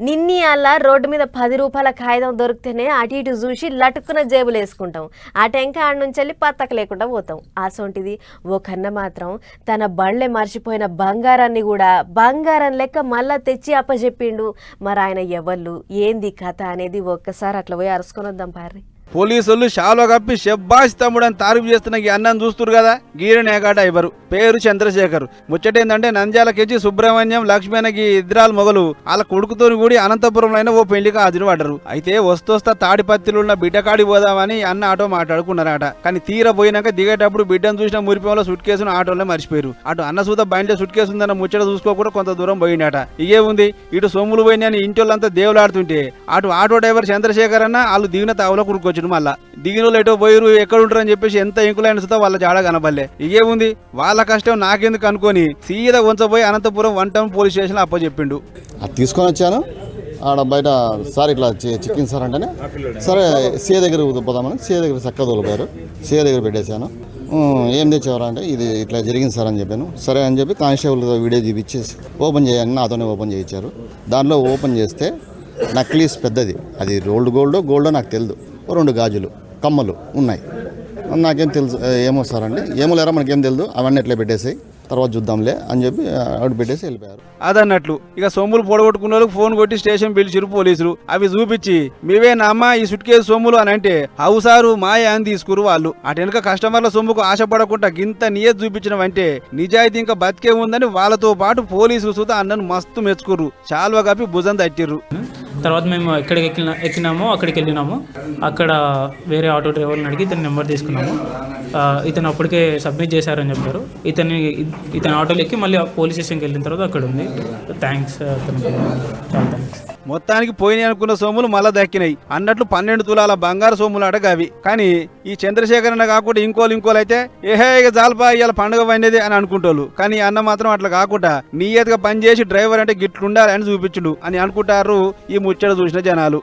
నిన్ని అలా రోడ్డు మీద 10 రూపాయల కాగితం దొరికితేనే అటు ఇటు చూసి లటుక్కున జేబులు వేసుకుంటాం. ఆ టెంక ఆడ నుంచి వెళ్ళి పత్తక లేకుండా పోతాం. అసొంటిది ఓ కన్న మాత్రం తన బళ్ళే మర్చిపోయిన బంగారాన్ని కూడా బంగారం లెక్క మళ్ళా తెచ్చి అప్పచెప్పిండు. మరి ఆయన ఎవళ్ళు ఏంది కథ అనేది ఒక్కసారి అట్లా పోయి అరుసుకొని వద్దాం పారి. పోలీసులు షాలో కప్పి షెబ్బాష్ తమ్ముడని తారీఫు చేస్తున్న ఈ అన్నం చూస్తురు కదా, గీరనేగాట ఇవ్వరు. పేరు చంద్రశేఖర్. ముచ్చటేందంటే నంద్యాల కేజీ సుబ్రహ్మణ్యం లక్ష్మణకి ఇద్దరాలు మొగలు వాళ్ళ కొడుకుతోని కూడి అనంతపురంలో ఓ పెళ్లికి హాజరు పడ్డరు. అయితే వస్తోస్తా తాడిపత్తిలున్న బిడ్డకాడి పోదామని అన్న ఆటో మాట్లాడుకున్నారట. కానీ తీర పోయినాక దిగేటప్పుడు బిడ్డను చూసిన మురిపంలో సుట్ కేసును ఆటోలో మర్చిపోయారు. అటు అన్న సూత బండిలో సుట్ కేసు ఉందన్న ముచ్చట చూసుకోకుండా కొంత దూరం పోయినట. ఇగే ఉంది ఇటు సొమ్ములు పోయినాయని ఇంటోళ్ళంతా దేవులాడుతుంటే అటు ఆటో డ్రైవర్ చంద్రశేఖర్ అన్న వాళ్ళు దిగిన తావులో కురుకొచ్చారు. మళ్ళా దిగిన ఎటో పోయిరు ఎక్కడ ఉంటారు అని చెప్పేసి ఎంత ఎంకులైన సుతా వాళ్ళ జాడ కనబల్లే. ఇగే ఉంది వాళ్ళ కష్టం నాకెందుకు అనుకొని సీదా ఉంచబోయి అనంతపురం 1 టౌన్ పోలీస్ స్టేషన్ అప్పచెప్పిండు. అది తీసుకొని వచ్చాను ఆడ బయట సార్ ఇట్లా చిక్కింది సార్ అంటేనే సరే సీఏ దగ్గర పోదామని సీఏ దగ్గర చక్కగా తోలిపోయారు. సీఏ దగ్గర పెట్టేశాను. ఏం తెచ్చేవారు అంటే ఇది ఇట్లా జరిగింది సార్ అని చెప్పాను. సరే అని చెప్పి కానిస్టేబుల్ వీడియో చూపించేసి ఓపెన్ చేయండి నాతోనే ఓపెన్ చేయించారు. దాంట్లో ఓపెన్ చేస్తే నక్లీస్ పెద్దది, అది రోల్డ్ గోల్డో నాకు తెలియదు. 2 గాజులు కమ్మలు ఉన్నాయి. నాకేం తెలుసు ఏమో సార్ అండి ఏమో లేరా మనకేం తెలియదు అవన్నీ ఎట్లా పెట్టేసి తర్వాత చూద్దాంలే అని చెప్పి ఆవిడ పెట్టేసి వెళ్ళిపోయారు. అదన్నట్లు ఇక సొమ్ములు పొడగొట్టుకున్న వాళ్ళకి ఫోన్ కొట్టి స్టేషన్ పిలిచిరు పోలీసులు. అవి చూపించి మీవేనమ్మా ఈ సుట్ కేసు సొమ్ములు అని అంటే హౌసారు మాయ అని తీసుకురు వాళ్ళు. అటు వెనుక కస్టమర్ల సొమ్ముకు ఆశపడకుండా గింత నియత చూపించడం నిజాయితీ ఇంకా బతికే ఉందని వాళ్ళతో పాటు పోలీసులు సుతా అన్నను మస్తు మెచ్చుకుర్రు. చాలువ కప్పి భుజం తట్టిర్రు. తర్వాత మేము ఎక్కడికి ఎక్కినామో అక్కడికి వెళ్ళినాము. అక్కడ వేరే ఆటో డ్రైవర్ని అడిగి ఇతని నెంబర్ తీసుకున్నాము. ఇతను అప్పటికే సబ్మిట్ చేశారని చెప్పారు. ఇతని ఆటోలో ఎక్కి మళ్ళీ పోలీస్ స్టేషన్కి వెళ్ళిన తర్వాత అక్కడ ఉంది. థ్యాంక్స్ అతనికి, చాలా థ్యాంక్స్. మొత్తానికి పోయినాయి అనుకున్న సొమ్ములు మళ్ళా దక్కినాయి అన్నట్లు 12 తులాల బంగారు సొమ్ములు అడగవి. కానీ ఈ చంద్రశేఖర్ అన్న కాకుండా ఇంకోలు అయితే ఏహే ఇక జాల్పా ఇవాళ పండుగ పండేది అని అనుకుంటోళ్ళు. కానీ అన్న మాత్రం అట్లా కాకుండా నియతగా పనిచేసి డ్రైవర్ అంటే గిట్లుండాలి అని చూపించుడు అని అనుకుంటారు ఈ ముచ్చట చూసిన జనాలు.